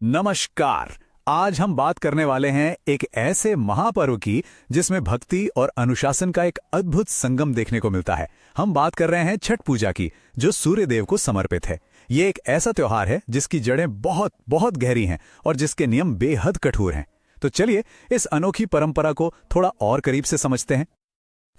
नमस्कार। आज हम बात करने वाले हैं एक ऐसे महापर्व की जिसमें भक्ति और अनुशासन का एक अद्भुत संगम देखने को मिलता है। हम बात कर रहे हैं छठ पूजा की, जो सूर्य देव को समर्पित है। ये एक ऐसा त्योहार है जिसकी जड़ें बहुत बहुत गहरी हैं और जिसके नियम बेहद कठोर हैं। तो चलिए इस अनोखी परंपरा को थोड़ा और करीब से समझते हैं।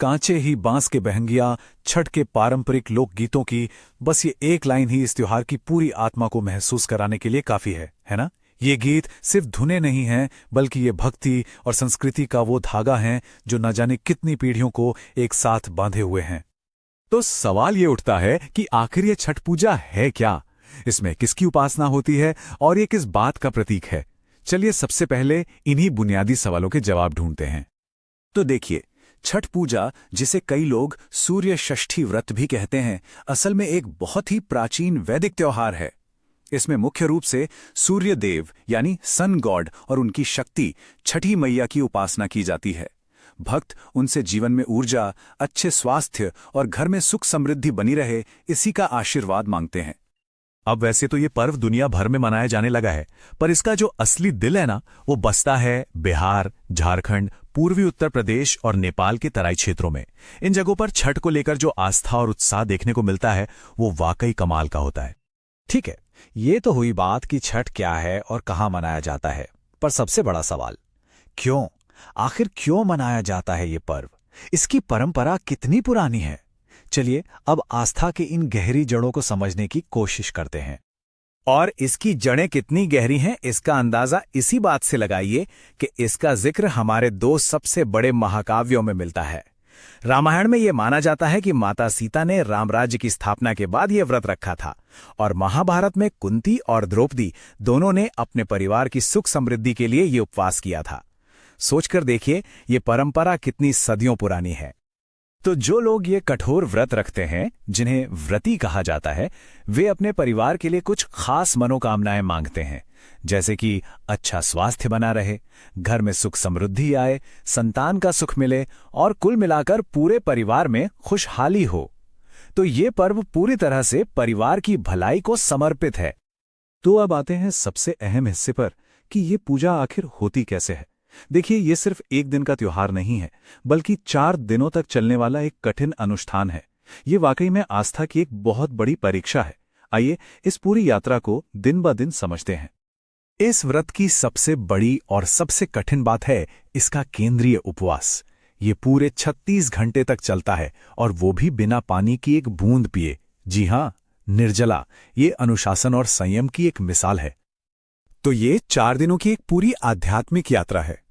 कांचे ही बांस के बहंगियां, छठ के पारंपरिक लोकगीतों की बस ये एक लाइन ही इस त्योहार की पूरी आत्मा को महसूस कराने के लिए काफी है ना? ये गीत सिर्फ धुनें नहीं हैं, बल्कि ये भक्ति और संस्कृति का वो धागा है जो न जाने कितनी पीढ़ियों को एक साथ बांधे हुए हैं। तो सवाल ये उठता है कि आखिर ये छठ पूजा है क्या? इसमें किसकी उपासना होती है और ये किस बात का प्रतीक है? चलिए सबसे पहले इन्हीं बुनियादी सवालों के जवाब ढूंढते हैं। तो देखिए, छठ पूजा, जिसे कई लोग सूर्य षष्ठी व्रत भी कहते हैं, असल में एक बहुत ही प्राचीन वैदिक त्योहार है। इसमें मुख्य रूप से सूर्य देव यानी सन गॉड और उनकी शक्ति छठी मैया की उपासना की जाती है। भक्त उनसे जीवन में ऊर्जा, अच्छे स्वास्थ्य और घर में सुख समृद्धि बनी रहे, इसी का आशीर्वाद मांगते हैं। अब वैसे तो ये पर्व दुनिया भर में मनाया जाने लगा है, पर इसका जो असली दिल है ना, वो बसता है बिहार, झारखंड, पूर्वी उत्तर प्रदेश और नेपाल के तराई क्षेत्रों में। इन जगहों पर छठ को लेकर जो आस्था और उत्साह देखने को मिलता है, वो वाकई कमाल का होता है। ठीक है, ये तो हुई बात कि छठ क्या है और कहाँ मनाया जाता है। पर सबसे बड़ा सवाल, क्यों? आखिर क्यों मनाया जाता है ये पर्व? इसकी परंपरा कितनी पुरानी है? चलिए अब आस्था के इन गहरी जड़ों को समझने की कोशिश करते हैं। और इसकी जड़ें कितनी गहरी हैं, इसका अंदाजा इसी बात से लगाइए कि इसका जिक्र हमारे दो सबसे बड़े महाकाव्यों में मिलता है। रामायण में यह माना जाता है कि माता सीता ने रामराज्य की स्थापना के बाद यह व्रत रखा था, और महाभारत में कुंती और द्रौपदी दोनों ने अपने परिवार की सुख समृद्धि के लिए ये उपवास किया था। सोचकर देखिए, ये परंपरा कितनी सदियों पुरानी है। तो जो लोग ये कठोर व्रत रखते हैं, जिन्हें व्रती कहा जाता है, वे अपने परिवार के लिए कुछ खास मनोकामनाएं मांगते हैं, जैसे कि अच्छा स्वास्थ्य बना रहे, घर में सुख समृद्धि आए, संतान का सुख मिले और कुल मिलाकर पूरे परिवार में खुशहाली हो। तो ये पर्व पूरी तरह से परिवार की भलाई को समर्पित है। तो अब आते हैं सबसे अहम हिस्से पर कि ये पूजा आखिर होती कैसे है। देखिए, ये सिर्फ एक दिन का त्योहार नहीं है, बल्कि 4 दिनों तक चलने वाला एक कठिन अनुष्ठान है। ये वाकई में आस्था की एक बहुत बड़ी परीक्षा है। आइए इस पूरी यात्रा को दिन ब दिन समझते हैं। इस व्रत की सबसे बड़ी और सबसे कठिन बात है इसका केंद्रीय उपवास। ये पूरे 36 घंटे तक चलता है, और वो भी बिना पानी की एक बूंद पिए। जी हां, निर्जला। ये अनुशासन और संयम की एक मिसाल है। तो ये 4 दिनों की एक पूरी आध्यात्मिक यात्रा है।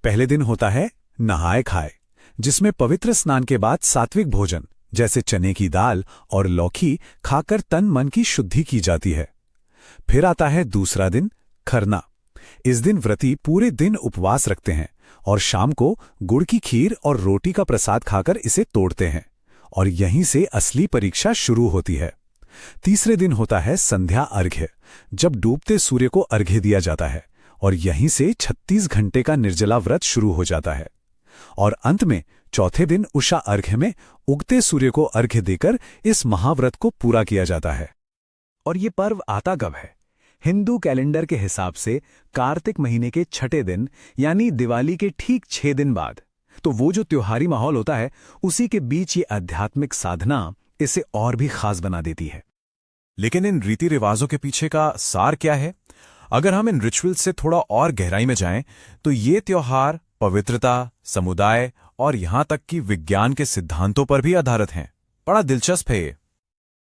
पहले दिन होता है नहाए खाए, जिसमें पवित्र स्नान के बाद सात्विक भोजन जैसे चने की दाल और लौकी खाकर तन मन की शुद्धि की जाती है। फिर आता है दूसरा दिन, खरना। इस दिन व्रती पूरे दिन उपवास रखते हैं और शाम को गुड़ की खीर और रोटी का प्रसाद खाकर इसे तोड़ते हैं, और यहीं से असली परीक्षा शुरू होती है। तीसरे दिन होता है संध्या अर्घ्य, जब डूबते सूर्य को अर्घ्य दिया जाता है, और यहीं से 36 घंटे का निर्जला व्रत शुरू हो जाता है। और अंत में चौथे दिन उषा अर्घ्य में उगते सूर्य को अर्घ्य देकर इस महाव्रत को पूरा किया जाता है। और ये पर्व आता कब है? हिंदू कैलेंडर के हिसाब से कार्तिक महीने के छठे दिन, यानी दिवाली के ठीक 6 दिन बाद। तो वो जो त्योहारी माहौल होता है, उसी के बीच ये आध्यात्मिक साधना इसे और भी खास बना देती है। लेकिन इन रीति रिवाजों के पीछे का सार क्या है? अगर हम इन रिचुअल्स से थोड़ा और गहराई में जाएं, तो ये त्योहार पवित्रता, समुदाय और यहां तक कि विज्ञान के सिद्धांतों पर भी आधारित हैं। बड़ा दिलचस्प है ये।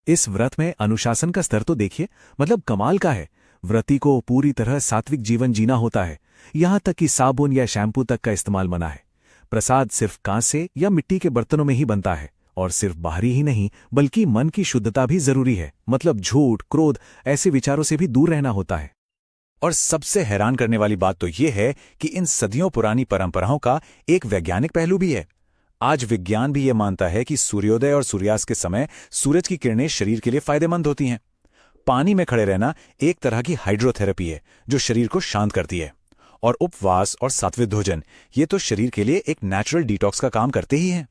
इस व्रत में अनुशासन का स्तर तो देखिए, मतलब कमाल का है। व्रती को पूरी तरह सात्विक जीवन जीना होता है, यहां तक कि साबुन या शैम्पू तक का इस्तेमाल मना है। प्रसाद सिर्फ कांसे या मिट्टी के बर्तनों में ही बनता है, और सिर्फ बाहरी ही नहीं, बल्कि मन की शुद्धता भी जरूरी है। मतलब झूठ, क्रोध, ऐसे विचारों से भी दूर रहना होता है। और सबसे हैरान करने वाली बात तो ये है कि इन सदियों पुरानी परंपराओं का एक वैज्ञानिक पहलू भी है। आज विज्ञान भी ये मानता है कि सूर्योदय और सूर्यास्त के समय सूरज की किरणें शरीर के लिए फायदेमंद होती हैं। पानी में खड़े रहना एक तरह की हाइड्रोथेरेपी है, जो शरीर को शांत करती है। और उपवास और सात्विक भोजन, ये तो शरीर के लिए एक नेचुरल डिटॉक्स का काम करते ही हैं।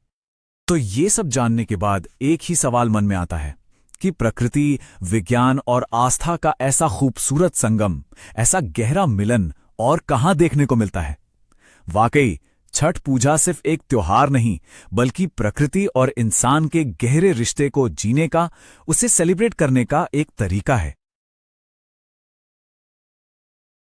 तो ये सब जानने के बाद एक ही सवाल मन में आता है, कि प्रकृति, विज्ञान और आस्था का ऐसा खूबसूरत संगम, ऐसा गहरा मिलन और कहाँ देखने को मिलता है। वाकई छठ पूजा सिर्फ एक त्योहार नहीं, बल्कि प्रकृति और इंसान के गहरे रिश्ते को जीने का, उसे सेलिब्रेट करने का एक तरीका है।